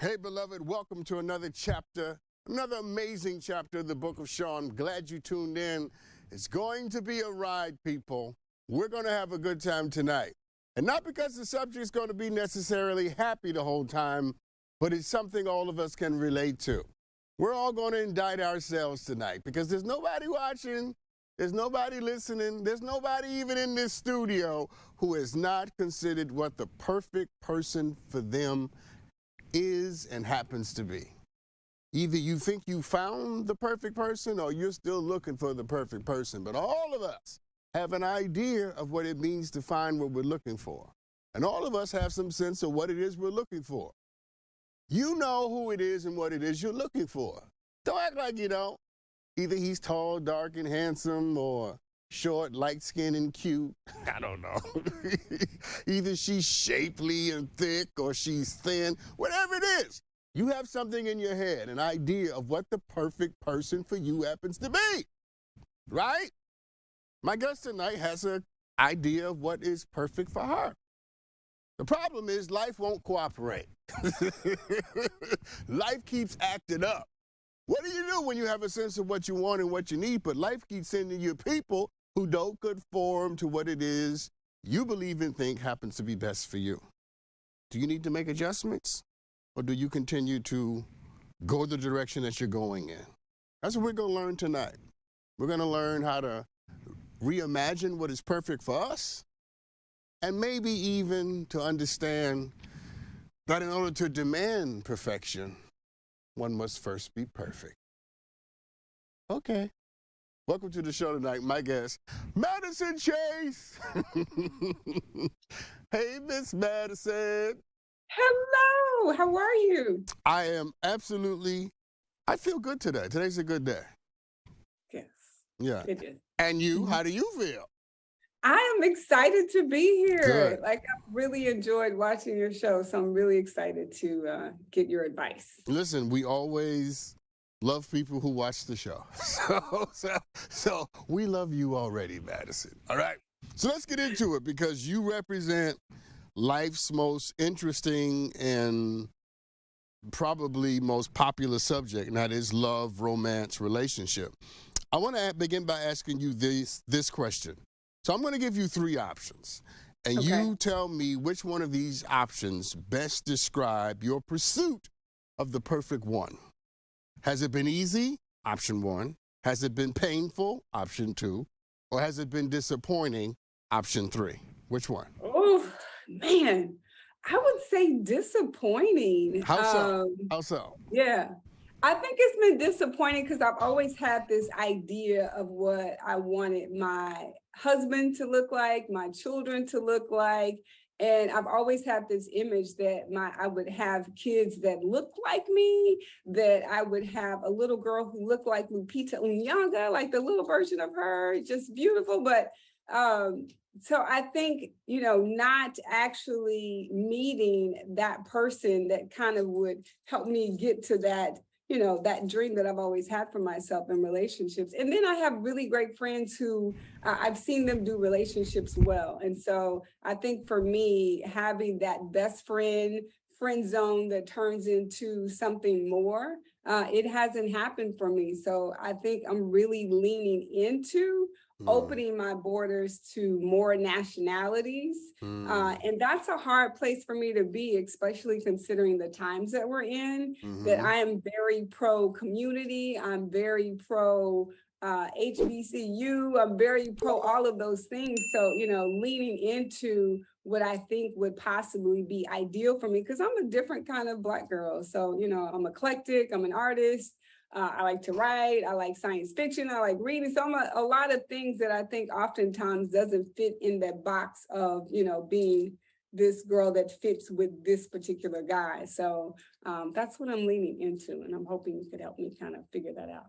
Hey, beloved, welcome to another chapter, another amazing chapter of the book of Sean. Glad you tuned in. It's going to be a ride, people. We're going to have a good time tonight. And not because the subject's going to be necessarily happy the whole time, but it's something all of us can relate to. We're all going to indict ourselves tonight because there's nobody watching, there's nobody listening, there's nobody even in this studio who has not considered what the perfect person for them is and happens to be. Either you think you found the perfect person or you're still looking for the perfect person. But all of us have an idea of what it means to find what we're looking for. And all of us have some sense of what it is we're looking for. You know who it is and what it is you're looking for. Don't act like you don't. Either he's tall, dark, and handsome, or short, light-skinned, and cute. I don't know. Either she's shapely and thick, or she's thin. Whatever it is, you have something in your head, an idea of what the perfect person for you happens to be. Right? My guest tonight has an idea of what is perfect for her. The problem is life won't cooperate. Life keeps acting up. What do you do when you have a sense of what you want and what you need, but life keeps sending you people who don't conform to what it is you believe and think happens to be best for you? Do you need to make adjustments, or do you continue to go the direction that you're going in? That's what we're going to learn tonight. We're going to learn how to reimagine what is perfect for us, and maybe even to understand that in order to demand perfection, one must first be perfect. Okay. Welcome to the show tonight. My guest, Madison Chase. Hey, Miss Madison. Hello, how are you? I feel good today. Today's a good day. Yes. Yeah. It is. And you, how do you feel? I am excited to be here. Good. Like, I've really enjoyed watching your show, so I'm really excited to get your advice. Listen, we always love people who watch the show. So we love you already, Madison. All right. So let's get into it, because you represent life's most interesting and probably most popular subject, and that is love, romance, relationship. I want to begin by asking you this question. So I'm going to give you three options, and you tell me which one of these options best describe your pursuit of the perfect one. Has it been easy? Option one. Has it been painful? Option two. Or has it been disappointing? Option three. Which one? Oh, man. I would say disappointing. How so? How so? Yeah. I think it's been disappointing because I've always had this idea of what I wanted my husband to look like, my children to look like. And I've always had this image that I would have kids that looked like me, that I would have a little girl who looked like Lupita Nyong'o, like the little version of her, just beautiful. But so I think, not actually meeting that person that kind of would help me get to that, that dream that I've always had for myself in relationships. And then I have really great friends who I've seen them do relationships well. And so I think for me, having that best friend zone that turns into something more, it hasn't happened for me. So I think I'm really leaning into opening my borders to more nationalities. And that's a hard place for me to be, especially considering the times that we're in, that I am very pro community. I'm very pro HBCU. I'm very pro all of those things. So, leaning into what I think would possibly be ideal for me, because I'm a different kind of Black girl. So, I'm eclectic, I'm an artist. I like to write, I like science fiction, I like reading. So I'm a lot of things that I think oftentimes doesn't fit in that box of, being this girl that fits with this particular guy. So that's what I'm leaning into, and I'm hoping you could help me kind of figure that out.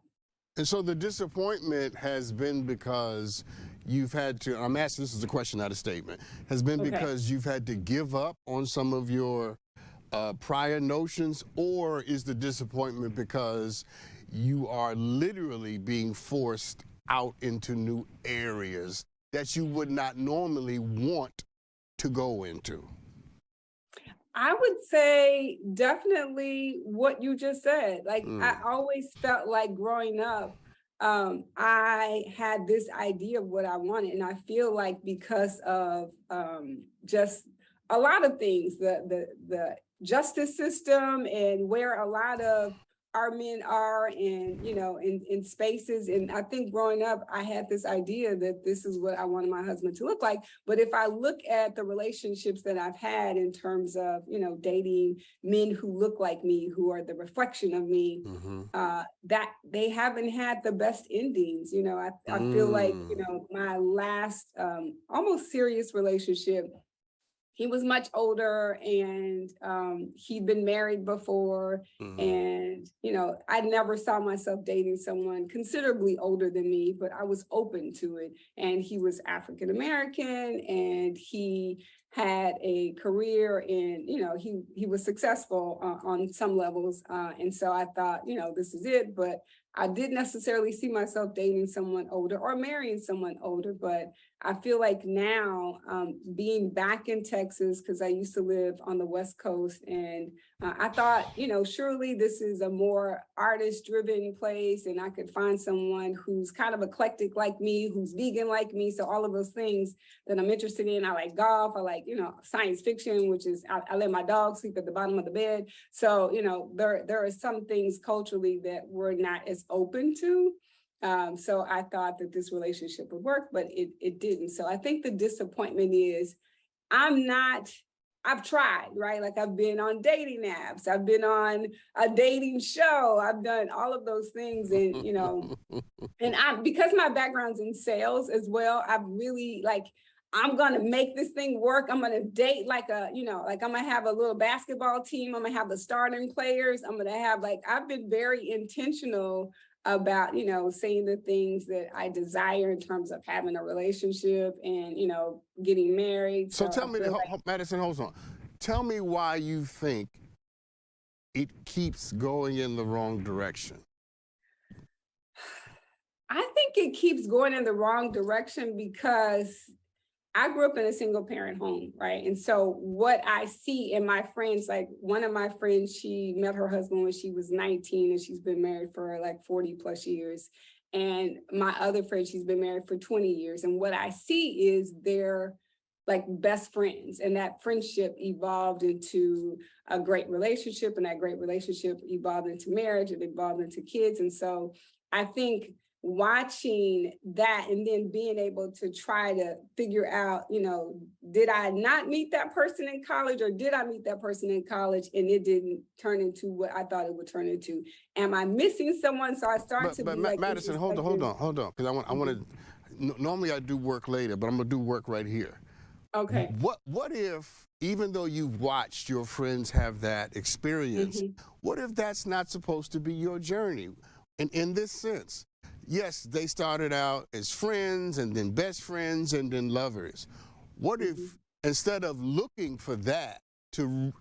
And so the disappointment has been because you've had to, I'm asking, this is a question, not a statement, has been because you've had to give up on some of your prior notions, or is the disappointment because you are literally being forced out into new areas that you would not normally want to go into? I would say definitely what you just said. Like I Mm. always felt like growing up, I had this idea of what I wanted, and I feel like because of just a lot of things, the justice system and where a lot of our men are in, in spaces. And I think growing up, I had this idea that this is what I wanted my husband to look like. But if I look at the relationships that I've had in terms of, dating men who look like me, who are the reflection of me, Mm-hmm. that they haven't had the best endings. I feel like, Mm. my last almost serious relationship, he was much older, and he'd been married before. Mm-hmm. And I never saw myself dating someone considerably older than me, but I was open to it. And he was African American, and he had a career in, he was successful on some levels. And so I thought, this is it. But I didn't necessarily see myself dating someone older or marrying someone older. But I feel like now, being back in Texas, because I used to live on the West Coast, and I thought, surely this is a more artist-driven place, and I could find someone who's kind of eclectic like me, who's vegan like me. So all of those things that I'm interested in. I like golf. I like, science fiction, which is I let my dog sleep at the bottom of the bed. So, there are some things culturally that we're not as open to. So I thought that this relationship would work, but it didn't. So I think the disappointment is I've tried, right? Like I've been on dating apps, I've been on a dating show, I've done all of those things. And, and because my background's in sales as well, I've really like, I'm going to make this thing work. I'm going to date like like I'm going to have a little basketball team. I'm going to have the starting players. I'm going to have I've been very intentional about, saying the things that I desire in terms of having a relationship and, getting married. So So tell I me, feel like, Madison, hold on. Tell me why you think it keeps going in the wrong direction. I think it keeps going in the wrong direction because I grew up in a single parent home, right? And so what I see in my friends, like one of my friends, she met her husband when she was 19, and she's been married for like 40 plus years. And my other friend, she's been married for 20 years. And what I see is they're like best friends, and that friendship evolved into a great relationship, and that great relationship evolved into marriage, and evolved into kids. And so I think watching that and then being able to try to figure out, did I not meet that person in college, or did I meet that person in college and it didn't turn into what I thought it would turn into? Am I missing someone? So I start to be like, Madison, hold on, because I want to. Normally I do work later, but I'm gonna do work right here. Okay. What if, even though you've watched your friends have that experience, what if that's not supposed to be your journey? And in this sense, yes, they started out as friends, and then best friends, and then lovers. What if, instead of looking for that to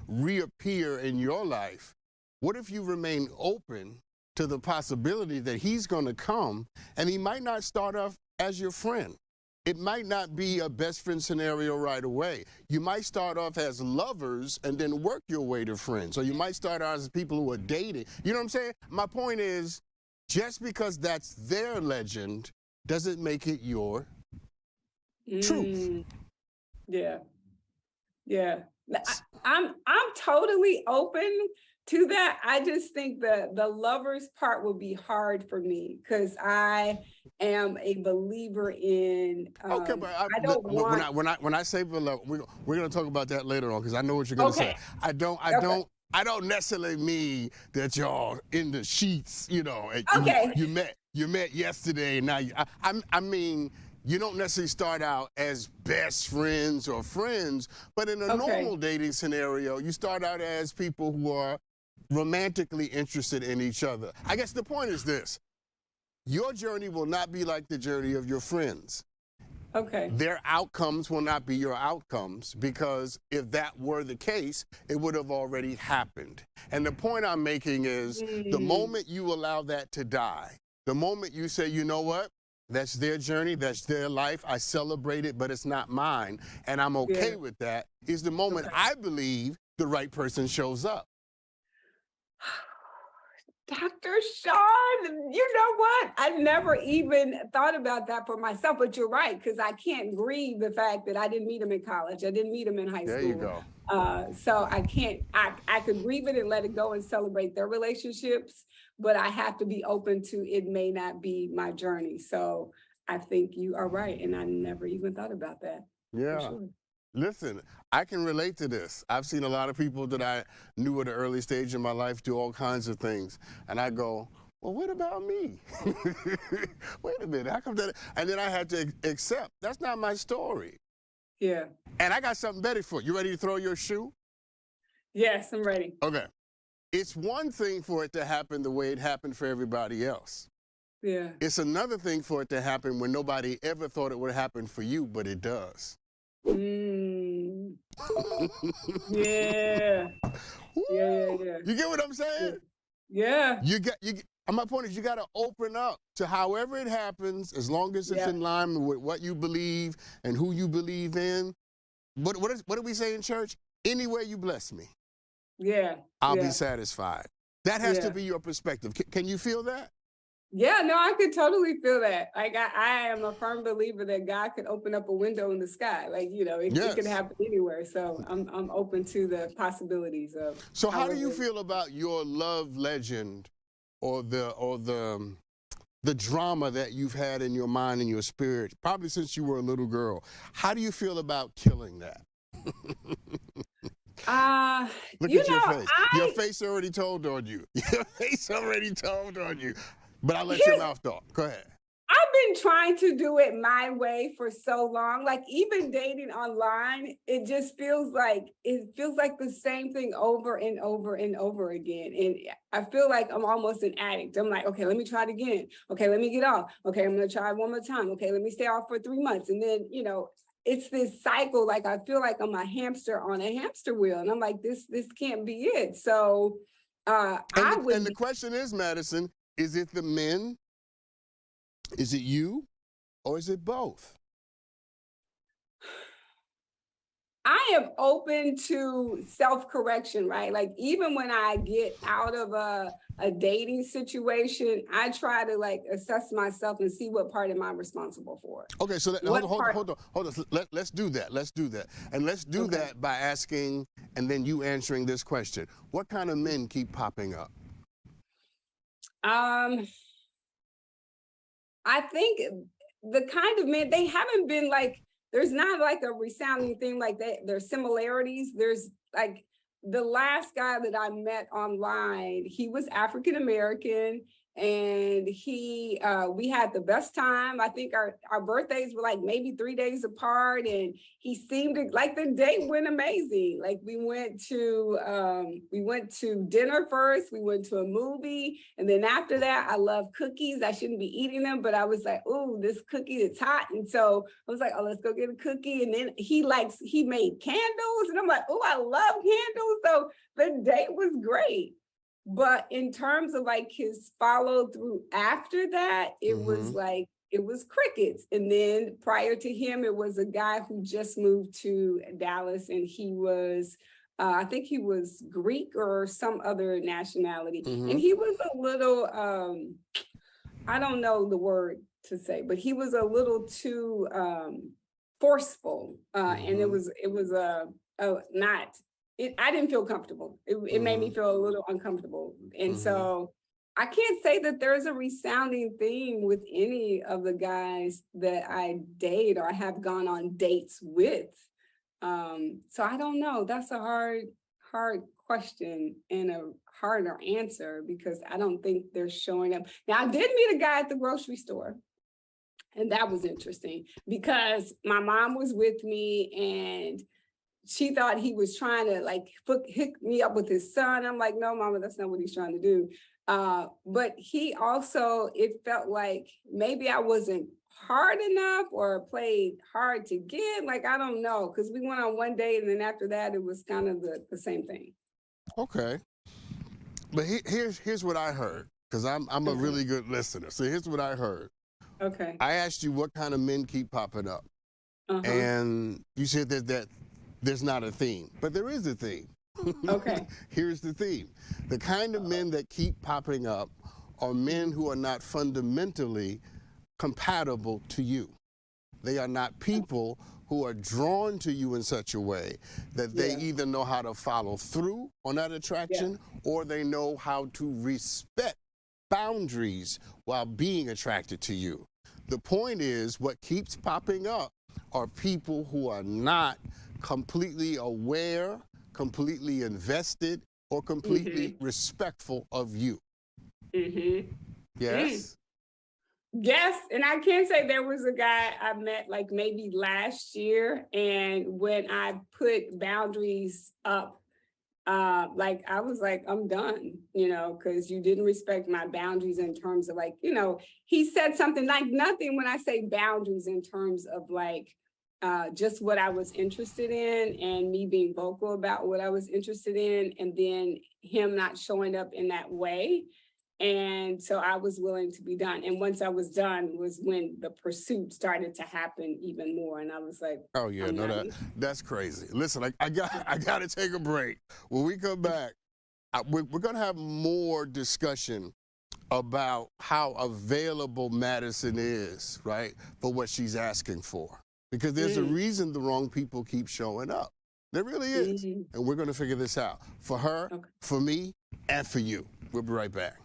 reappear in your life, what if you remain open to the possibility that he's going to come, and he might not start off as your friend? It might not be a best friend scenario right away. You might start off as lovers and then work your way to friends. Or you might start out as people who are dating. You know what I'm saying? My point is, just because that's their legend doesn't make it your truth. Yeah. Yeah. I'm totally open to that. I just think the lovers part will be hard for me because I am a believer in. Okay, but I don't want. When I say beloved, we're going to talk about that later on because I know what you're going to say. I don't necessarily mean that y'all in the sheets, Okay. You met yesterday, and now I mean, you don't necessarily start out as best friends or friends, but in a normal dating scenario, you start out as people who are romantically interested in each other. I guess the point is this: your journey will not be like the journey of your friends. Okay. Their outcomes will not be your outcomes, because if that were the case, it would have already happened. And the point I'm making is the moment you allow that to die, the moment you say, you know what, That's their journey. That's their life. I celebrate it, but it's not mine. And I'm okay Yeah. with that. Is the moment Okay. I believe the right person shows up. Dr. Sean, you know what? I never even thought about that for myself, but you're right, because I can't grieve the fact that I didn't meet him in college. I didn't meet him in high There school. you go. So I can't, I could grieve it and let it go and celebrate their relationships, but I have to be open to it may not be my journey. So I think you are right. And I never even thought about that. Yeah. For sure. Listen, I can relate to this. I've seen a lot of people that I knew at an early stage in my life do all kinds of things. And I go, well, what about me? Wait a minute, how come that? And then I had to accept, that's not my story. Yeah. And I got something better for you. You ready to throw your shoe? Yes, I'm ready. Okay. It's one thing for it to happen the way it happened for everybody else. Yeah. It's another thing for it to happen when nobody ever thought it would happen for you, but it does. Mm. Yeah. Yeah. You get what I'm saying? Yeah. My point is you got to open up to however it happens, as long as it's in line with what you believe and who you believe in. What do we say in church? Any way you bless me, I'll be satisfied. That has to be your perspective. Can you feel that? Yeah, no, I could totally feel that. Like I am a firm believer that God could open up a window in the sky. Like, it could happen anywhere. So I'm open to the possibilities of. So how do you feel about your love legend or the drama that you've had in your mind and your spirit, probably since you were a little girl? How do you feel about killing that? Look at your face. Your face already told on you. Your face already told on you. But I'll let your mouth talk. Go ahead. I've been trying to do it my way for so long. Like even dating online, it just feels like the same thing over and over and over again. And I feel like I'm almost an addict. I'm like, okay, let me try it again. Okay, let me get off. Okay, I'm gonna try it one more time. Okay, let me stay off for 3 months. And then, it's this cycle. Like I feel like I'm a hamster on a hamster wheel. And I'm like, this can't be it. So and the question is, Madison, is it the men? Is it you? Or is it both? I am open to self-correction, right? Like even when I get out of a dating situation, I try to assess myself and see what part am I responsible for. Okay, so hold on. Let's do that. Let's do that. And let's do that by asking and then you answering this question. What kind of men keep popping up? I think the kind of men, they haven't been there's not a resounding thing like that. There's similarities. There's the last guy that I met online, he was African-American and we had the best time. I think our birthdays were maybe 3 days apart and he seemed like the date went amazing. Like we went to dinner first, we went to a movie. And then after that, I love cookies. I shouldn't be eating them, but I was like, oh, this cookie is hot. And so I was like, oh, let's go get a cookie. And then he made candles and I'm like, oh, I love candles. So the date was great. But in terms of his follow through after that, it was crickets. And then prior to him, it was a guy who just moved to Dallas and he was, I think he was Greek or some other nationality. And he was a little, I don't know the word to say, but he was a little too forceful. And it was not. I didn't feel comfortable. It made me feel a little uncomfortable. And so I can't say that there's a resounding theme with any of the guys that I date or have gone on dates with. So I don't know. That's a hard question and a harder answer because I don't think they're showing up. Now, I did meet a guy at the grocery store. And that was interesting because my mom was with me and she thought he was trying to hook me up with his son. I'm like, no, mama, that's not what he's trying to do. But he also, it felt like maybe I wasn't hard enough or played hard to get. I don't know, because we went on one date and then after that, it was kind of the same thing. Okay. But here's what I heard, because I'm a really good listener. So here's what I heard. Okay. I asked you what kind of men keep popping up, Uh-huh. and you said that there's not a theme, but there is a theme. Okay. Here's the theme. The kind of men that keep popping up are men who are not fundamentally compatible to you. They are not people who are drawn to you in such a way that they Yeah. either know how to follow through on that attraction or they know how to respect boundaries while being attracted to you. The point is, what keeps popping up are people who are not completely aware, completely invested, or completely respectful of you. Mm-hmm. Yes? Yes, and I can say there was a guy I met like maybe last year, and when I put boundaries up, like I was like, I'm done, because you didn't respect my boundaries in terms of like, he said something like nothing when I say boundaries in terms of like just what I was interested in and me being vocal about what I was interested in, and then him not showing up in that way. And so I was willing to be done. And once I was done was when the pursuit started to happen even more. And I was like, Oh yeah, I'm no, not that's crazy. Listen, I got to take a break. When we come back, we're going to have more discussion about how available Madison is, right, for what she's asking for. Because there's a reason the wrong people keep showing up. There really is. And we're going to figure this out for her, Okay. for me, and for you. We'll be right back.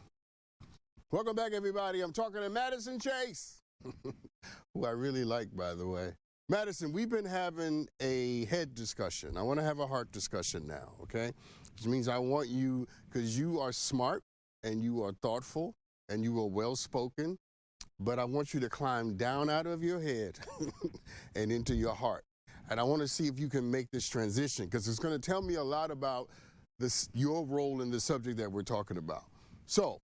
Welcome back, everybody. I'm talking to Madison Chase, who I really like, by the way. Madison, we've been having a head discussion. I want to have a heart discussion now, okay? Which means I want you, because you are smart and you are thoughtful and you are well-spoken, but I want you to climb down out of your head and into your heart. And I want to see if you can make this transition, because it's going to tell me a lot about your role in the subject that we're talking about. So,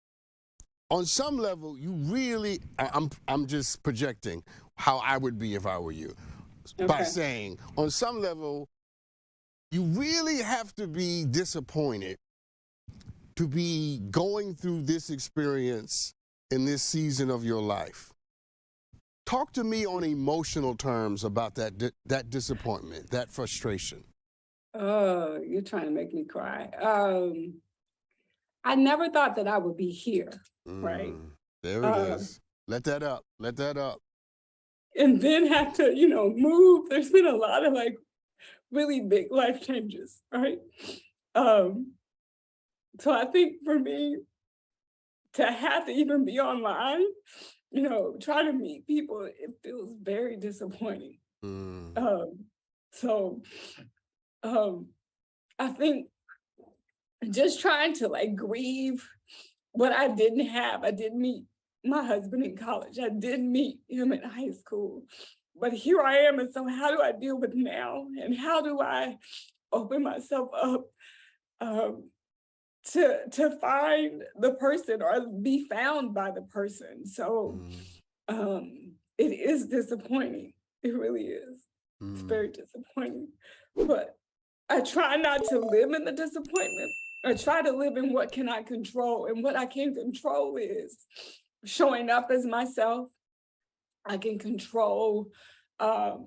on some level, you really, I'm just projecting how I would be if I were you, by saying, on some level, you really have to be disappointed to be going through this experience in this season of your life. Talk to me on emotional terms about that disappointment, that frustration. Oh, you're trying to make me cry. I never thought that I would be here, right? There it is. Let that up. Let that up. And then have to, move. There's been a lot of like really big life changes, right? So I think for me to have to even be online, try to meet people, it feels very disappointing. So I think just trying to like grieve what I didn't have. I didn't meet my husband in college. I didn't meet him in high school. But here I am. And so how do I deal with now? And how do I open myself up to find the person or be found by the person? So it is disappointing. It really is. It's very disappointing. But I try not to live in the disappointment. I try to live in what can I control. And what I can control is showing up as myself. I can control, asking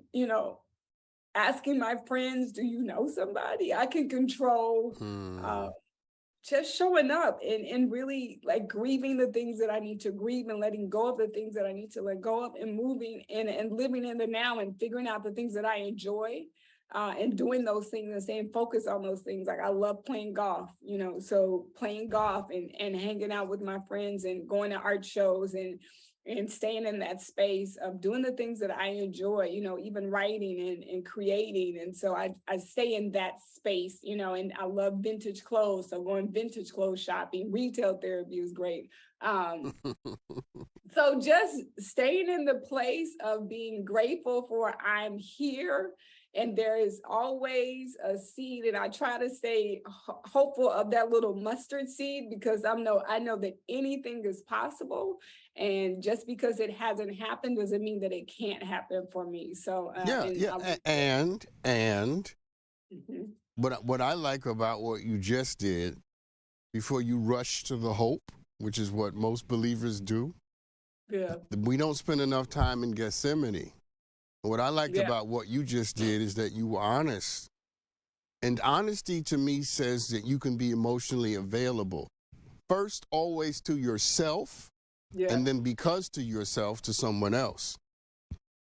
my friends, do you know somebody? I can control just showing up and really like grieving the things that I need to grieve and letting go of the things that I need to let go of and moving and living in the now and figuring out the things that I enjoy. And doing those things and staying focused on those things. Like I love playing golf, so playing golf and hanging out with my friends and going to art shows and staying in that space of doing the things that I enjoy, even writing and creating. And so I stay in that space, and I love vintage clothes. So going vintage clothes shopping, retail therapy is great. So just staying in the place of being grateful for I'm here. And there is always a seed, and I try to stay hopeful of that little mustard seed because I know that anything is possible, and just because it hasn't happened doesn't mean that it can't happen for me. So what I like about what you just did before you rush to the hope, which is what most believers do, Yeah. We don't spend enough time in Gethsemane. What I liked Yeah. about what you just did is that you were honest. And honesty to me says that you can be emotionally available. First, always to yourself, Yeah. and then because to yourself, to someone else.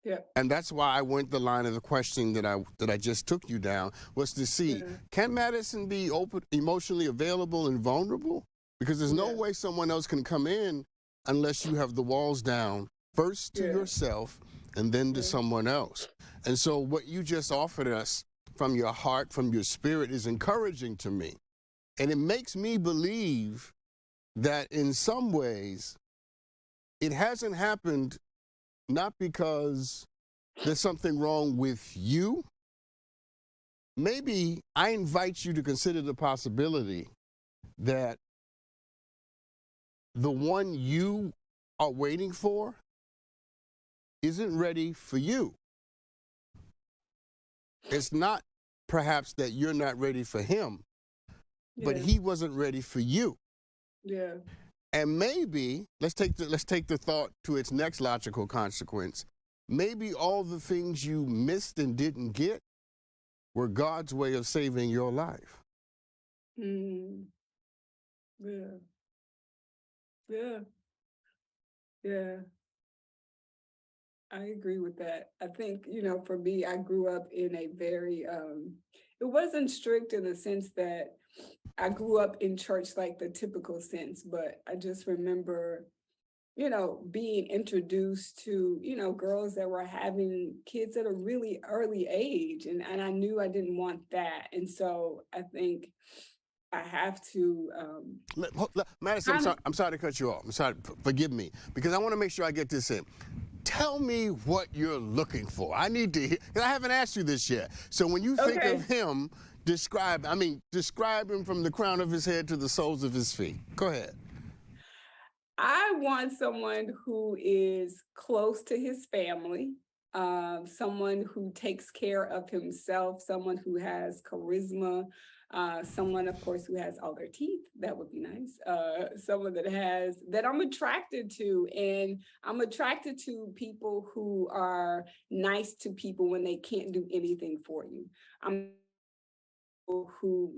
Yeah. And that's why I went the line of the question that I just took you down, was to see, Yeah. can Madison be open, emotionally available and vulnerable? Because there's no Yeah. way someone else can come in unless you have the walls down, first to Yeah. yourself and then to Yeah. someone else. And so what you just offered us from your heart, from your spirit, is encouraging to me. And it makes me believe that in some ways it hasn't happened not because there's something wrong with you. Maybe I invite you to consider the possibility that the one you are waiting for isn't ready for you. It's not perhaps that you're not ready for him, but Yeah. he wasn't ready for you. Yeah. And maybe, let's take the thought to its next logical consequence. Maybe all the things you missed and didn't get were God's way of saving your life. Mm. Yeah. Yeah. Yeah. I agree with that. I think, for me, I grew up in a very, it wasn't strict in the sense that I grew up in church like the typical sense, but I just remember, being introduced to, girls that were having kids at a really early age. And I knew I didn't want that. And so I think I have to Madison, kind of, I'm sorry to cut you off. I'm sorry, forgive me, because I want to make sure I get this in. Tell me what you're looking for. I need to hear, 'cause I haven't asked you this yet. So when you think okay. of him, describe him from the crown of his head to the soles of his feet. Go ahead. I want someone who is close to his family, someone who takes care of himself, someone who has charisma, someone, of course, who has all their teeth. That would be nice. Someone that I'm attracted to. And I'm attracted to people who are nice to people when they can't do anything for you. I'm who,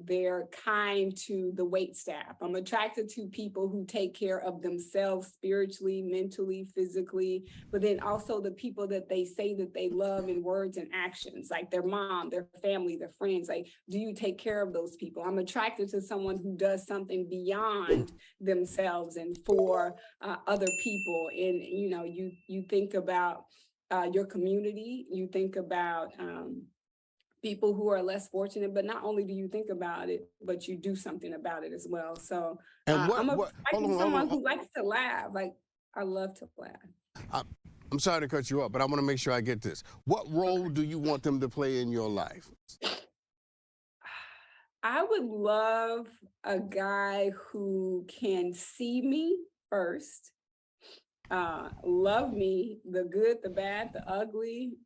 they're kind to the wait staff. I'm attracted to people who take care of themselves spiritually, mentally, physically, but then also the people that they say that they love in words and actions, like their mom, their family, their friends. Like, do you take care of those people? I'm attracted to someone who does something beyond themselves and for other people. And, you think about your community, you think about people who are less fortunate, but not only do you think about it, but you do something about it as well. So And I'm hold someone on. who likes to laugh. Like, I love to laugh. I'm sorry to cut you off, but I want to make sure I get this. What role do you want them to play in your life? I would love a guy who can see me first, love me, the good, the bad, the ugly,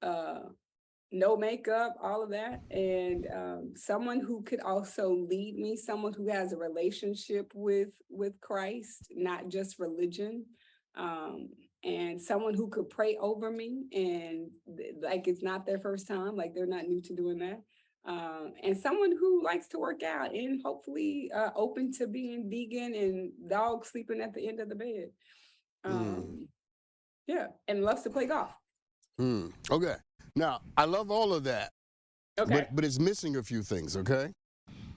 no makeup, all of that. And someone who could also lead me, someone who has a relationship with Christ, not just religion. And someone who could pray over me and like it's not their first time, like they're not new to doing that. And someone who likes to work out and hopefully open to being vegan and dog sleeping at the end of the bed. Yeah, and loves to play golf. Okay. Now, I love all of that, Okay. but it's missing a few things, okay?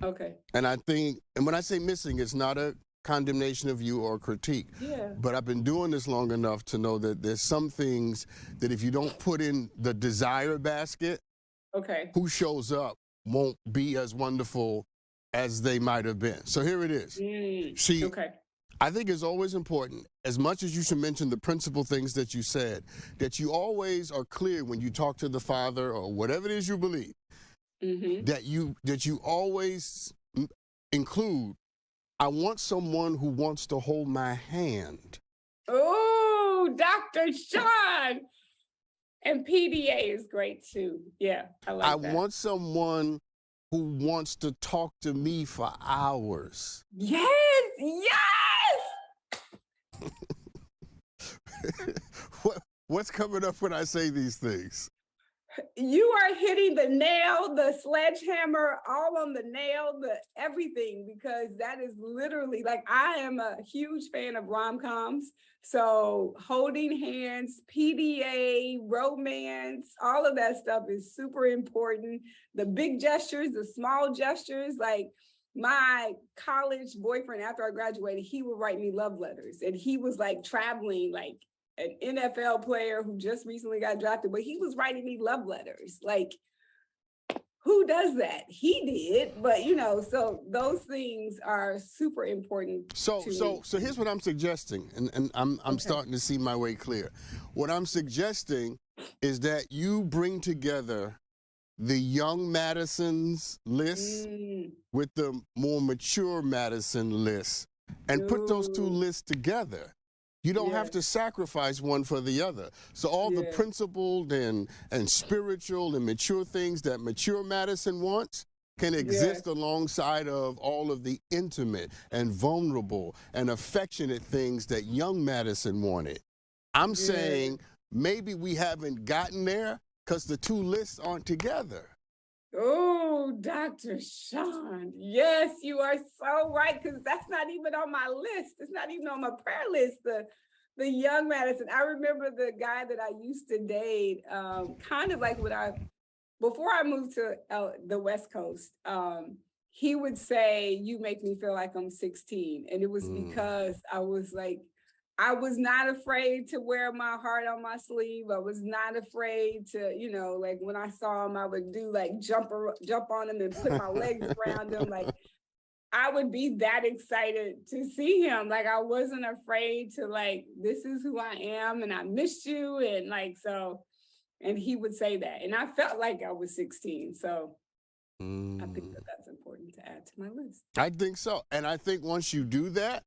Okay. And I think, and when I say missing, it's not a condemnation of you or critique. Yeah. But I've been doing this long enough to know that there's some things that if you don't put in the desire basket, Okay. who shows up won't be as wonderful as they might have been. So here it is. See, okay. I think it's always important, as much as you should mention the principal things that you said, that you always are clear when you talk to the Father or whatever it is you believe, that you always include, I want someone who wants to hold my hand. Oh, Dr. Sean. And PDA is great too. Yeah, I like that. I want someone who wants to talk to me for hours. Yes, yes. What's coming up when I say these things? You are hitting the nail, the sledgehammer, all on the nail, the everything, because that is literally like I am a huge fan of rom-coms. So holding hands, PDA, romance, all of that stuff is super important. The big gestures, the small gestures, like my college boyfriend after I graduated, he would write me love letters, and he was like traveling like an NFL player who just recently got drafted, but he was writing me love letters. Like, who does that? He did, but so those things are super important. So here's what I'm suggesting, and I'm Okay. starting to see my way clear. What I'm suggesting is that you bring together the young Madison's list with the more mature Madison list and put those two lists together. You don't have to sacrifice one for the other. So all the principled and spiritual and mature things that mature Madison wants can exist alongside of all of the intimate and vulnerable and affectionate things that young Madison wanted. I'm saying maybe we haven't gotten there because the two lists aren't together. Oh, Dr. Sean, yes, you are so right, because that's not even on my list. It's not even on my prayer list, the young Madison. I remember the guy that I used to date, kind of like before I moved to the West Coast, he would say, "You make me feel like I'm 16." And it was because I was not afraid to wear my heart on my sleeve. I was not afraid to, like when I saw him, I would do like jump on him and put my legs around him. Like I would be that excited to see him. Like I wasn't afraid to like, this is who I am and I missed you. And like, so, and he would say that. And I felt like I was 16. So I think that's important to add to my list. I think so. And I think once you do that,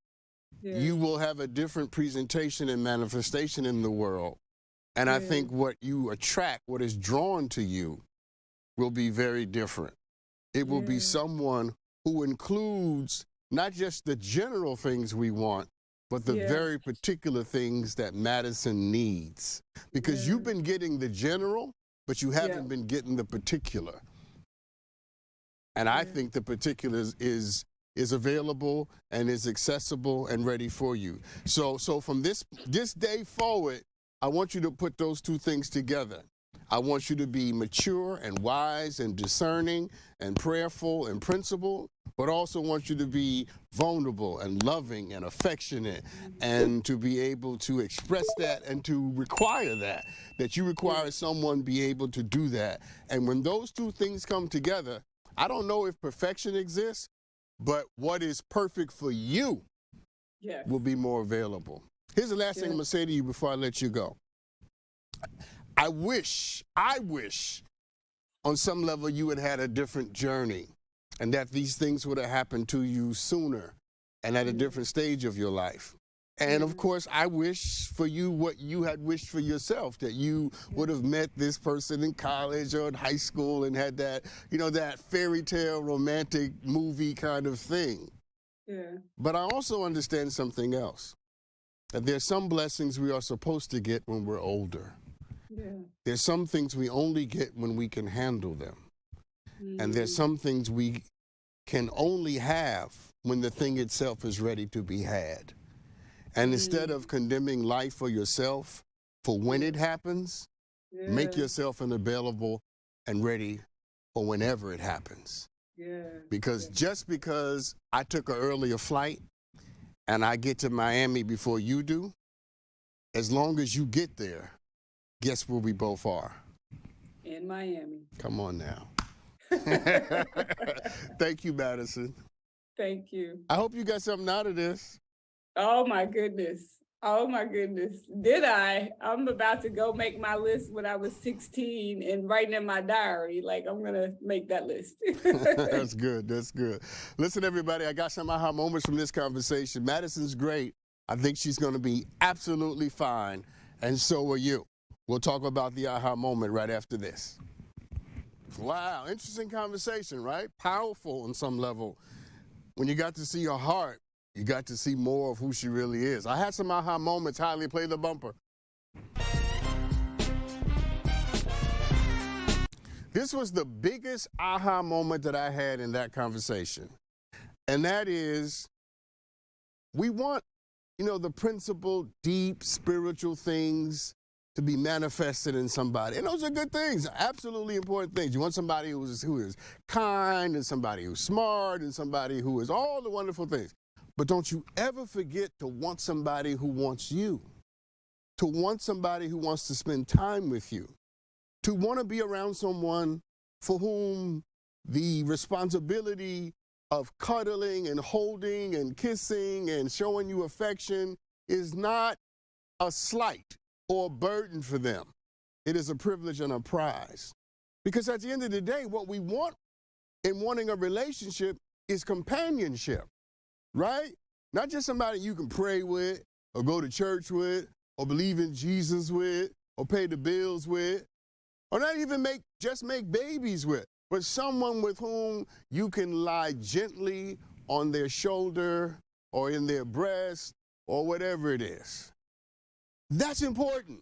you will have a different presentation and manifestation in the world. And I think what you attract, what is drawn to you, will be very different. It will be someone who includes not just the general things we want, but the very particular things that Madison needs. Because you've been getting the general, but you haven't been getting the particular. And I think the particular is available and is accessible and ready for you. So from this day forward, I want you to put those two things together. I want you to be mature and wise and discerning and prayerful and principled, but also want you to be vulnerable and loving and affectionate and to be able to express that and to require that you require someone be able to do that. And when those two things come together, I don't know if perfection exists, but what is perfect for you will be more available. Here's the last thing I'm going to say to you before I let you go. I wish on some level you had had a different journey and that these things would have happened to you sooner and at a different stage of your life. And of course, I wish for you what you had wished for yourself, that you would have met this person in college or in high school and had that, that fairy tale romantic movie kind of thing. But I also understand something else, that there's some blessings we are supposed to get when we're older. There's some things we only get when we can handle them. And there's some things we can only have when the thing itself is ready to be had. And instead of condemning life for yourself for when it happens, make yourself available and ready for whenever it happens. Because just because I took an earlier flight and I get to Miami before you do, as long as you get there, guess where we both are? In Miami. Come on now. Thank you, Madison. Thank you. I hope you got something out of this. Oh my goodness. Oh my goodness. Did I? I'm about to go make my list when I was 16 and writing in my diary. Like, I'm going to make that list. That's good. That's good. Listen, everybody, I got some aha moments from this conversation. Madison's great. I think she's going to be absolutely fine. And so are you. We'll talk about the aha moment right after this. Wow. Interesting conversation, right? Powerful on some level. When you got to see her heart, you got to see more of who she really is. I had some aha moments. Highly play the bumper. This was the biggest aha moment that I had in that conversation. And that is, we want, the principal, deep spiritual things to be manifested in somebody. And those are good things, absolutely important things. You want somebody who is kind, and somebody who's smart, and somebody who is all the wonderful things. But don't you ever forget to want somebody who wants you, to want somebody who wants to spend time with you, to want to be around someone for whom the responsibility of cuddling and holding and kissing and showing you affection is not a slight or a burden for them. It is a privilege and a prize. Because at the end of the day, what we want in wanting a relationship is companionship, right? Not just somebody you can pray with or go to church with or believe in Jesus with or pay the bills with or not even make babies with, but someone with whom you can lie gently on their shoulder or in their breast or whatever it is. That's important.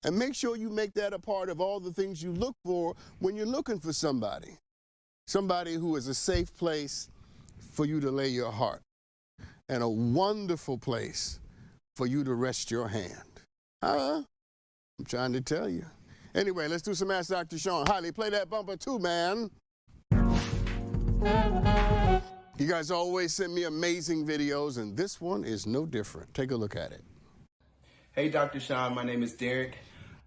And make sure you make that a part of all the things you look for when you're looking for somebody. Somebody who is a safe place for you to lay your heart and a wonderful place for you to rest your hand. I'm trying to tell you. Anyway, let's do some Ask Dr. Sean. Holly, play that bumper too, man. You guys always send me amazing videos, and this one is no different. Take a look at it. Hey, Dr. Sean, my name is Derek.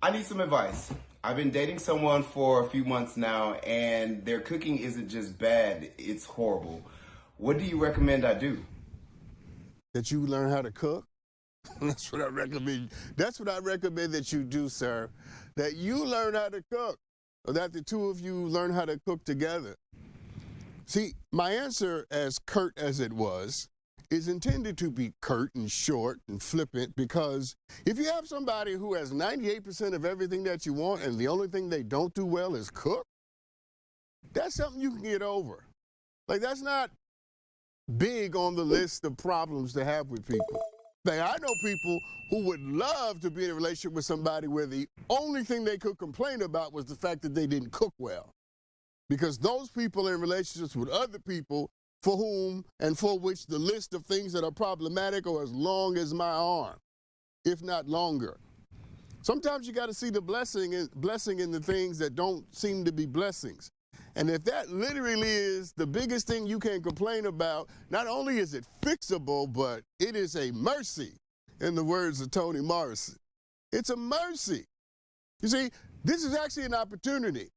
I need some advice. I've been dating someone for a few months now, and their cooking isn't just bad, it's horrible. What do you recommend I do? That you learn how to cook? That's what I recommend. That's what I recommend that you do, sir. That you learn how to cook, or that the two of you learn how to cook together. See, my answer, as curt as it was, is intended to be curt and short and flippant, because if you have somebody who has 98% of everything that you want and the only thing they don't do well is cook, that's something you can get over. Like, that's not big on the list of problems to have with people. Like, I know people who would love to be in a relationship with somebody where the only thing they could complain about was the fact that they didn't cook well. Because those people are in relationships with other people for whom and for which the list of things that are problematic are as long as my arm, if not longer. Sometimes you got to see the blessing in the things that don't seem to be blessings. And if that literally is the biggest thing you can complain about, not only is it fixable, but it is a mercy, in the words of Toni Morrison. It's a mercy. You see, this is actually an opportunity.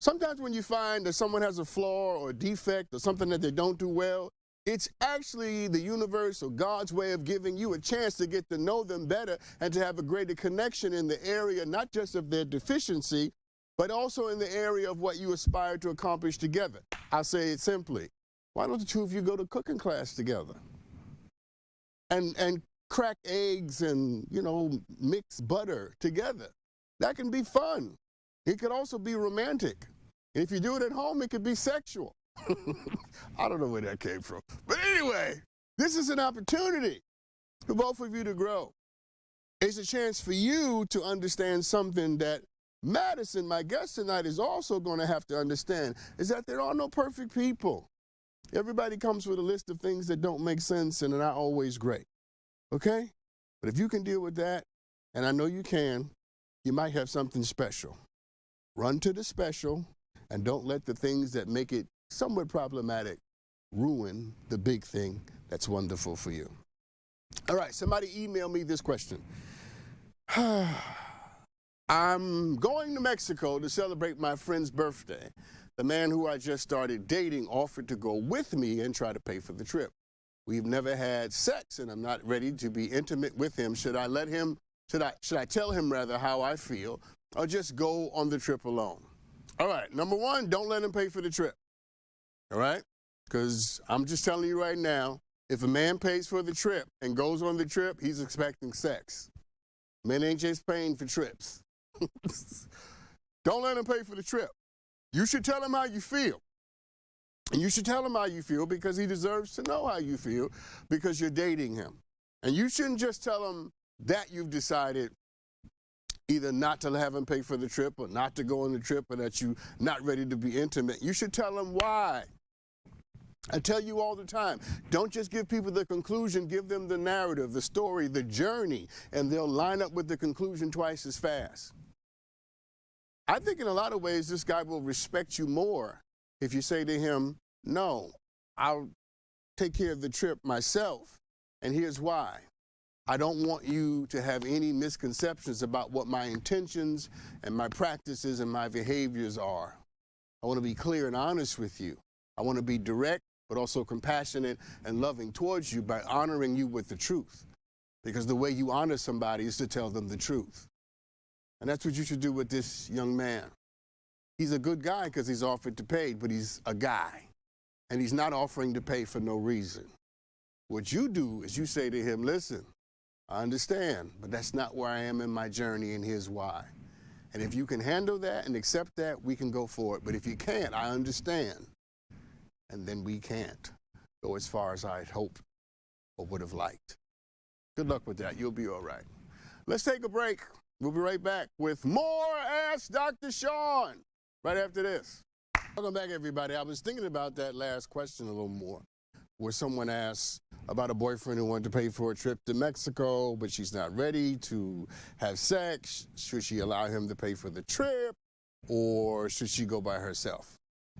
Sometimes when you find that someone has a flaw or a defect or something that they don't do well, it's actually the universe or God's way of giving you a chance to get to know them better and to have a greater connection in the area, not just of their deficiency, but also in the area of what you aspire to accomplish together. I'll say it simply. Why don't the two of you go to cooking class together? And crack eggs and, mix butter together. That can be fun. It could also be romantic. If you do it at home, it could be sexual. I don't know where that came from. But anyway, this is an opportunity for both of you to grow. It's a chance for you to understand something that Madison, my guest tonight, is also going to have to understand, is that there are no perfect people. Everybody comes with a list of things that don't make sense and are not always great. Okay? But if you can deal with that, and I know you can, you might have something special. Run to the special, and don't let the things that make it somewhat problematic ruin the big thing that's wonderful for you. All right, somebody email me this question. I'm going to Mexico to celebrate my friend's birthday. The man who I just started dating offered to go with me and try to pay for the trip. We've never had sex, and I'm not ready to be intimate with him. Should I tell him rather how I feel, or just go on the trip alone? All right, number one, don't let him pay for the trip. All right? Because I'm just telling you right now, if a man pays for the trip and goes on the trip, he's expecting sex. Men ain't just paying for trips. Don't let him pay for the trip. You should tell him how you feel. And you should tell him how you feel because he deserves to know how you feel because you're dating him. And you shouldn't just tell him that you've decided either not to have him pay for the trip or not to go on the trip or that you're not ready to be intimate, you should tell him why. I tell you all the time, don't just give people the conclusion, give them the narrative, the story, the journey, and they'll line up with the conclusion twice as fast. I think in a lot of ways, this guy will respect you more if you say to him, no, I'll take care of the trip myself, and here's why. I don't want you to have any misconceptions about what my intentions and my practices and my behaviors are. I want to be clear and honest with you. I want to be direct, but also compassionate and loving towards you by honoring you with the truth. Because the way you honor somebody is to tell them the truth. And that's what you should do with this young man. He's a good guy because he's offered to pay, but he's a guy. And he's not offering to pay for no reason. What you do is you say to him, listen, I understand, but that's not where I am in my journey, and here's why. And if you can handle that and accept that, we can go for it. But if you can't, I understand. And then we can't go as far as I'd hoped or would have liked. Good luck with that. You'll be all right. Let's take a break. We'll be right back with more Ask Dr. Sean right after this. Welcome back, everybody. I was thinking about that last question a little more, where someone asked about a boyfriend who wanted to pay for a trip to Mexico, but she's not ready to have sex. Should she allow him to pay for the trip, or should she go by herself?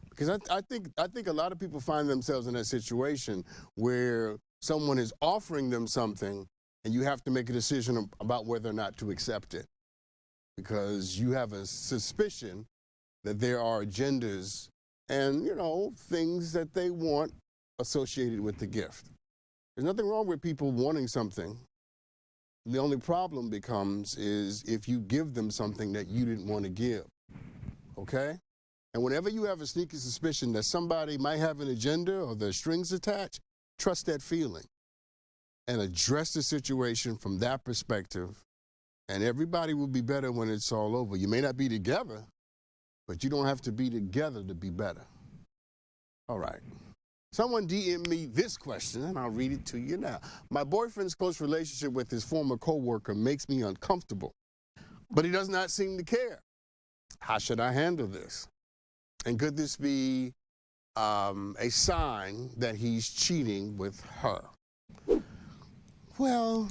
Because I think a lot of people find themselves in that situation where someone is offering them something and you have to make a decision about whether or not to accept it. Because you have a suspicion that there are agendas and, you know, things that they want associated with the gift. There's nothing wrong with people wanting something. The only problem becomes is if you give them something that you didn't want to give, okay? And whenever you have a sneaky suspicion that somebody might have an agenda or there's strings attached, trust that feeling and address the situation from that perspective, and everybody will be better when it's all over. You may not be together, but you don't have to be together to be better. All right. Someone DM'd me this question, and I'll read it to you now. My boyfriend's close relationship with his former coworker makes me uncomfortable, but he does not seem to care. How should I handle this? And could this be a sign that he's cheating with her? Well,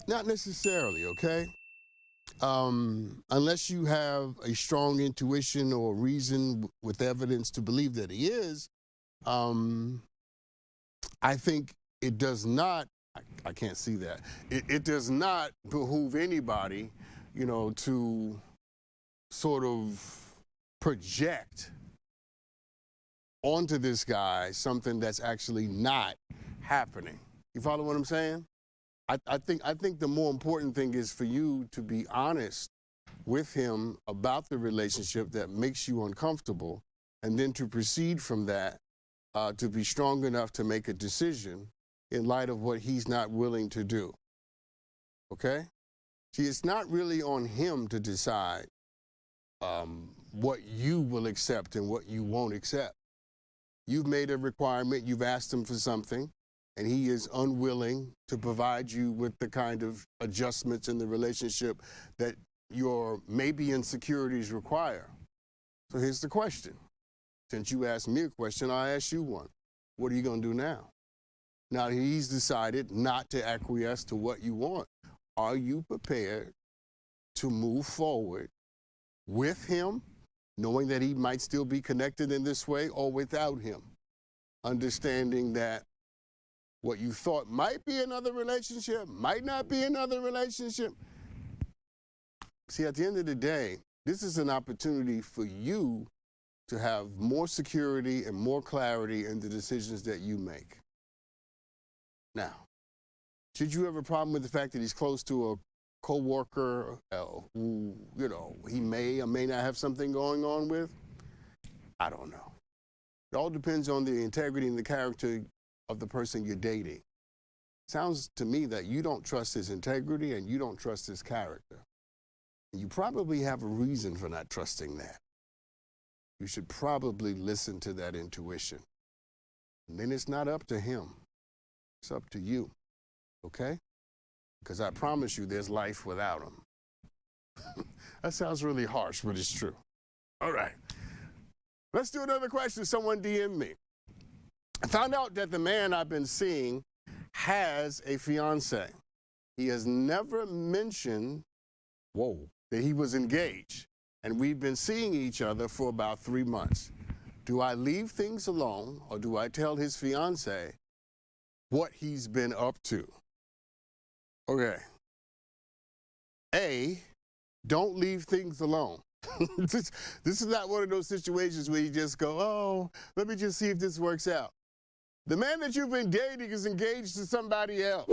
not necessarily, okay? Unless you have a strong intuition or reason with evidence to believe that he is, I think it does not, I can't see that, it does not behoove anybody, you know, to sort of project onto this guy something that's actually not happening. You follow what I'm saying? I think the more important thing is for you to be honest with him about the relationship that makes you uncomfortable, and then to proceed from that, to be strong enough to make a decision in light of what he's not willing to do. Okay? See, it's not really on him to decide what you will accept and what you won't accept. You've made a requirement, you've asked him for something, and he is unwilling to provide you with the kind of adjustments in the relationship that your maybe insecurities require. So here's the question. Since you asked me a question, I'll ask you one. What are you going to do now? Now that he's decided not to acquiesce to what you want, are you prepared to move forward with him, knowing that he might still be connected in this way, or without him? Understanding that what you thought might be another relationship, might not be another relationship. See, at the end of the day, this is an opportunity for you to have more security and more clarity in the decisions that you make. Now, should you have a problem with the fact that he's close to a coworker who, you know, he may or may not have something going on with? I don't know. It all depends on the integrity and the character of the person you're dating. Sounds to me that you don't trust his integrity and you don't trust his character. You probably have a reason for not trusting that. You should probably listen to that intuition. And then it's not up to him. It's up to you, okay? Because I promise you there's life without him. That sounds really harsh, but it's true. All right. Let's do another question. Someone DM me. I found out that the man I've been seeing has a fiance. He has never mentioned, that he was engaged. And we've been seeing each other for about 3 months. Do I leave things alone, or do I tell his fiance what he's been up to? Okay. A, don't leave things alone. This is not one of those situations where you just go, oh, let me just see if this works out. The man that you've been dating is engaged to somebody else.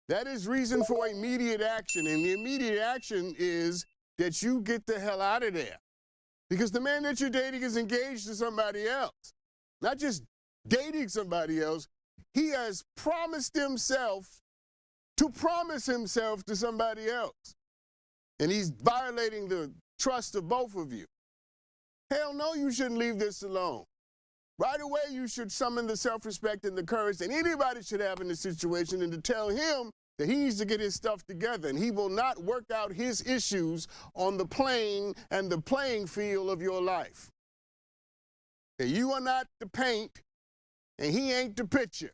That is reason for immediate action, and the immediate action is that you get the hell out of there. Because the man that you're dating is engaged to somebody else. Not just dating somebody else, he has promised himself to promise himself to somebody else. And he's violating the trust of both of you. Hell no, you shouldn't leave this alone. Right away, you should summon the self-respect and the courage that anybody should have in this situation, and to tell him that he needs to get his stuff together, and he will not work out his issues on the plane and the playing field of your life. And you are not the paint, and he ain't the picture.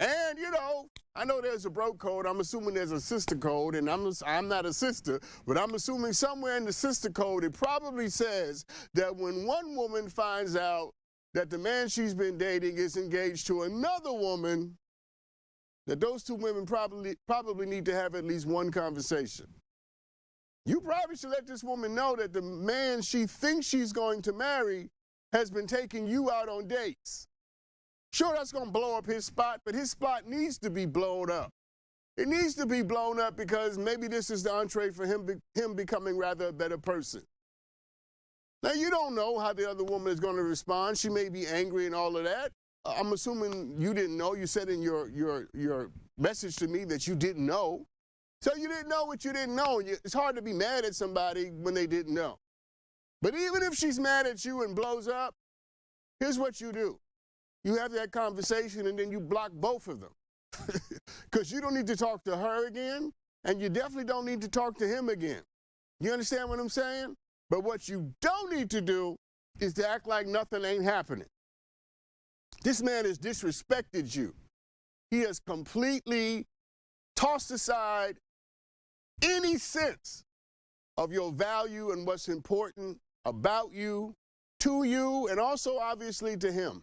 And, I know there's a bro code. I'm assuming there's a sister code, and I'm not a sister, but I'm assuming somewhere in the sister code it probably says that when one woman finds out that the man she's been dating is engaged to another woman, that those two women probably need to have at least one conversation. You probably should let this woman know that the man she thinks she's going to marry has been taking you out on dates. Sure, that's going to blow up his spot, but his spot needs to be blown up. It needs to be blown up because maybe this is the entree for him becoming rather a better person. Now, you don't know how the other woman is going to respond. She may be angry and all of that. I'm assuming you didn't know. You said in your message to me that you didn't know. So you didn't know what you didn't know. It's hard to be mad at somebody when they didn't know. But even if she's mad at you and blows up, here's what you do. You have that conversation and then you block both of them. Because you don't need to talk to her again, and you definitely don't need to talk to him again. You understand what I'm saying? But what you don't need to do is to act like nothing ain't happening. This man has disrespected you. He has completely tossed aside any sense of your value and what's important about you, to you, and also obviously to him.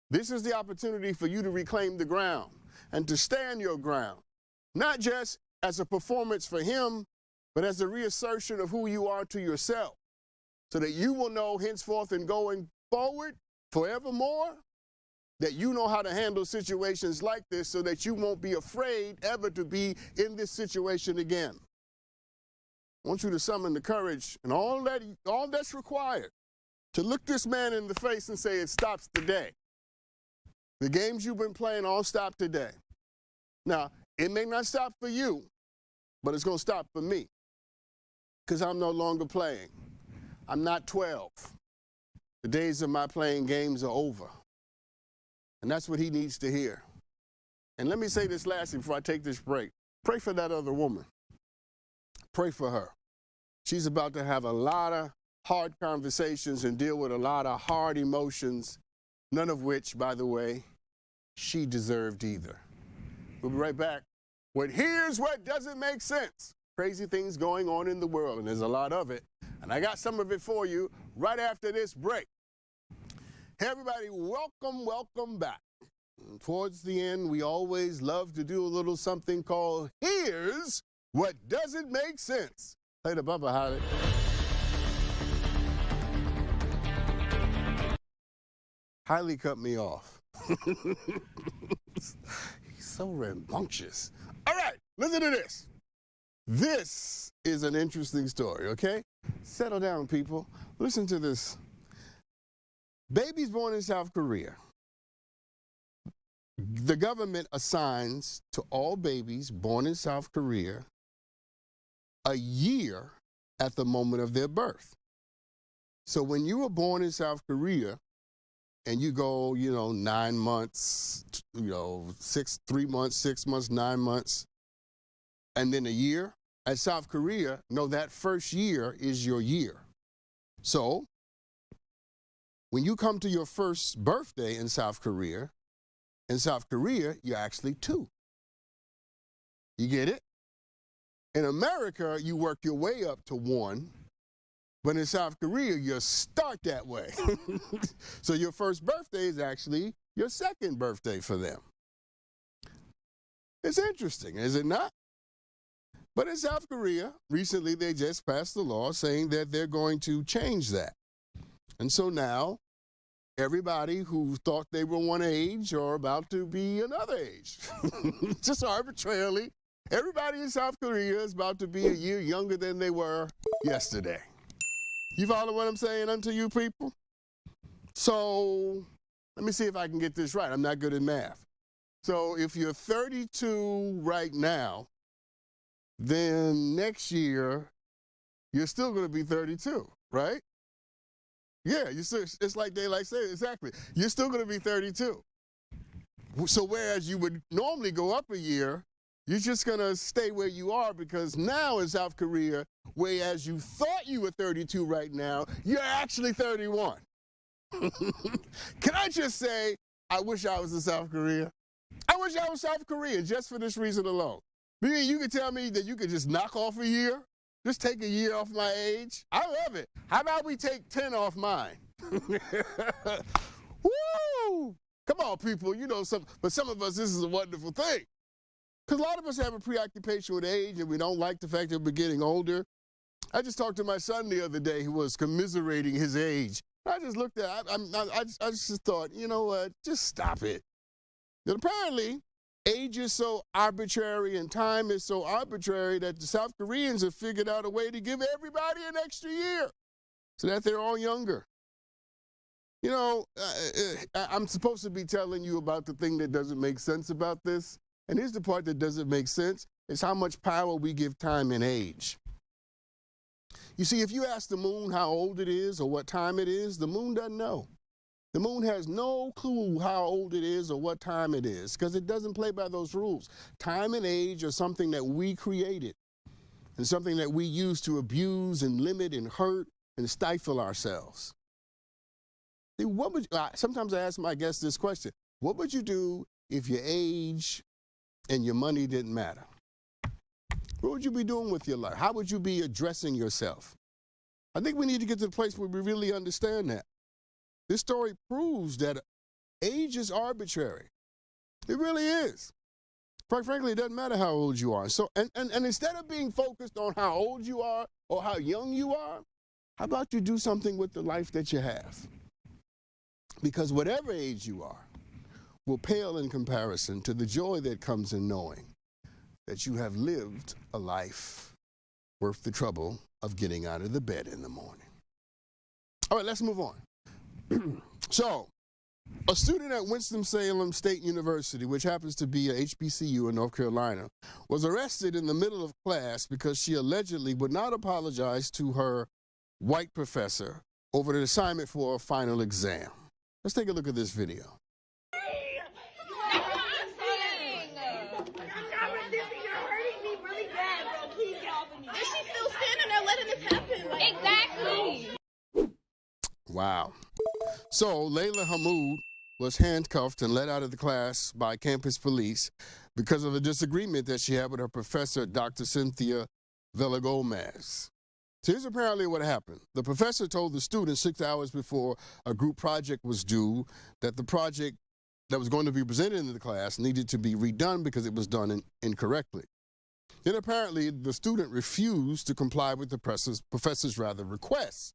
This is the opportunity for you to reclaim the ground and to stand your ground, not just as a performance for him, but as a reassertion of who you are to yourself, so that you will know henceforth and going forward forevermore that you know how to handle situations like this, so that you won't be afraid ever to be in this situation again. I want you to summon the courage and all that's required to look this man in the face and say, it stops today. The games you've been playing all stop today. Now, it may not stop for you, but it's going to stop for me, because I'm no longer playing. I'm not 12. The days of my playing games are over. And that's what he needs to hear. And let me say this lastly before I take this break. Pray for that other woman. Pray for her. She's about to have a lot of hard conversations and deal with a lot of hard emotions, none of which, by the way, she deserved either. We'll be right back. But here's what doesn't make sense. Crazy things going on in the world, and there's a lot of it. And I got some of it for you right after this break. Hey, everybody, welcome back. And towards the end, we always love to do a little something called Here's What Doesn't Make Sense. Play the bumper, Holly. Highly cut me off. He's so rambunctious. All right, listen to this. This is an interesting story, okay? Settle down, people. Listen to this. Babies born in South Korea. The government assigns to all babies born in South Korea a year at the moment of their birth. So when you were born in South Korea, and you go, 9 months, 3 months, 6 months, 9 months, and then a year at South Korea, no, that first year is your year. So when you come to your first birthday in South Korea, you're actually 2. You get it? In America, you work your way up to 1, but in South Korea, you start that way. So your first birthday is actually your second birthday for them. It's interesting, is it not? But in South Korea, recently they just passed a law saying that they're going to change that. And so now, everybody who thought they were one age are about to be another age. Just arbitrarily, everybody in South Korea is about to be a year younger than they were yesterday. You follow what I'm saying unto you people? So let me see if I can get this right. I'm not good at math. So if you're 32 right now, then next year, you're still going to be 32, right? Yeah, it's like daylight savings, exactly. You're still going to be 32. So whereas you would normally go up a year, you're just going to stay where you are, because now in South Korea, whereas you thought you were 32 right now, you're actually 31. Can I just say, I wish I was in South Korea? I wish I was South Korea just for this reason alone. Meaning you could tell me that you could just knock off a year? Just take a year off my age? I love it. How about we take 10 off mine? Woo! Come on, people. You know, but some of us, this is a wonderful thing. Because a lot of us have a preoccupation with age, and we don't like the fact that we're getting older. I just talked to my son the other day who was commiserating his age. I just looked at it. I just thought, you know what? Just stop it. And apparently, age is so arbitrary and time is so arbitrary that the South Koreans have figured out a way to give everybody an extra year so that they're all younger. You know, I'm supposed to be telling you about the thing that doesn't make sense about this. And here's the part that doesn't make sense. It's how much power we give time and age. You see, if you ask the moon how old it is or what time it is, the moon doesn't know. The moon has no clue how old it is or what time it is, because it doesn't play by those rules. Time and age are something that we created and something that we use to abuse and limit and hurt and stifle ourselves. See, sometimes I ask my guests this question: what would you do if your age and your money didn't matter? What would you be doing with your life? How would you be addressing yourself? I think we need to get to the place where we really understand that. This story proves that age is arbitrary. It really is. Quite frankly, it doesn't matter how old you are. So, and instead of being focused on how old you are or how young you are, how about you do something with the life that you have? Because whatever age you are will pale in comparison to the joy that comes in knowing that you have lived a life worth the trouble of getting out of the bed in the morning. All right, let's move on. So, a student at Winston-Salem State University, which happens to be a HBCU in North Carolina, was arrested in the middle of class because she allegedly would not apologize to her white professor over an assignment for a final exam. Let's take a look at this video. Exactly. Wow. So Layla Hamoud was handcuffed and let out of the class by campus police because of a disagreement that she had with her professor, Dr. Cynthia Villa-Gomez. So here's apparently what happened. The professor told the students 6 hours before a group project was due that the project that was going to be presented in the class needed to be redone because it was done incorrectly. Then apparently the student refused to comply with the professor's request.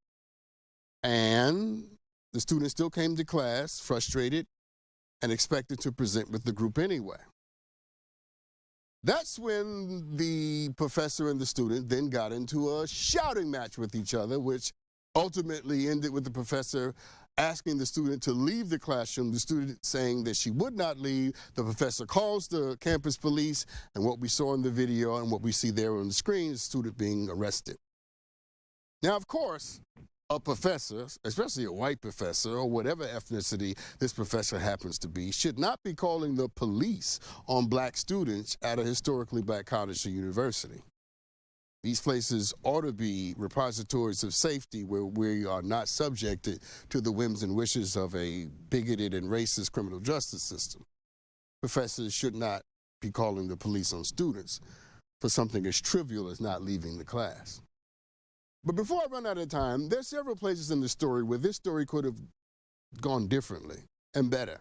And the student still came to class frustrated and expected to present with the group anyway. That's when the professor and the student then got into a shouting match with each other, which ultimately ended with the professor asking the student to leave the classroom, the student saying that she would not leave. The professor calls the campus police, and what we saw in the video and what we see there on the screen is the student being arrested. Now, of course, a professor, especially a white professor or whatever ethnicity this professor happens to be, should not be calling the police on black students at a historically black college or university. These places ought to be repositories of safety where we are not subjected to the whims and wishes of a bigoted and racist criminal justice system. Professors should not be calling the police on students for something as trivial as not leaving the class. But before I run out of time, there's several places in the story where this story could have gone differently and better.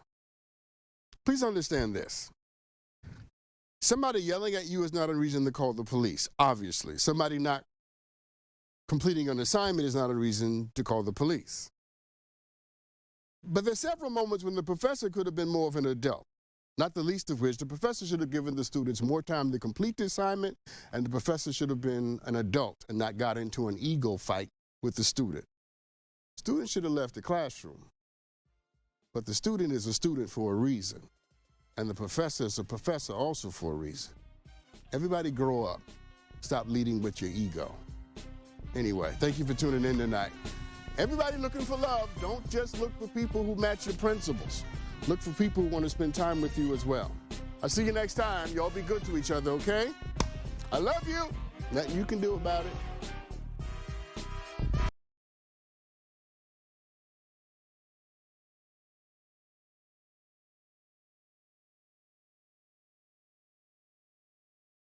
Please understand this. Somebody yelling at you is not a reason to call the police, obviously. Somebody not completing an assignment is not a reason to call the police. But there's several moments when the professor could have been more of an adult, not the least of which the professor should have given the students more time to complete the assignment, and the professor should have been an adult and not got into an ego fight with the student. Students should have left the classroom, but the student is a student for a reason. And the professor is a professor also for a reason. Everybody grow up. Stop leading with your ego. Anyway, thank you for tuning in tonight. Everybody looking for love, don't just look for people who match your principles. Look for people who want to spend time with you as well. I'll see you next time. Y'all be good to each other, okay? I love you. Nothing you can do about it.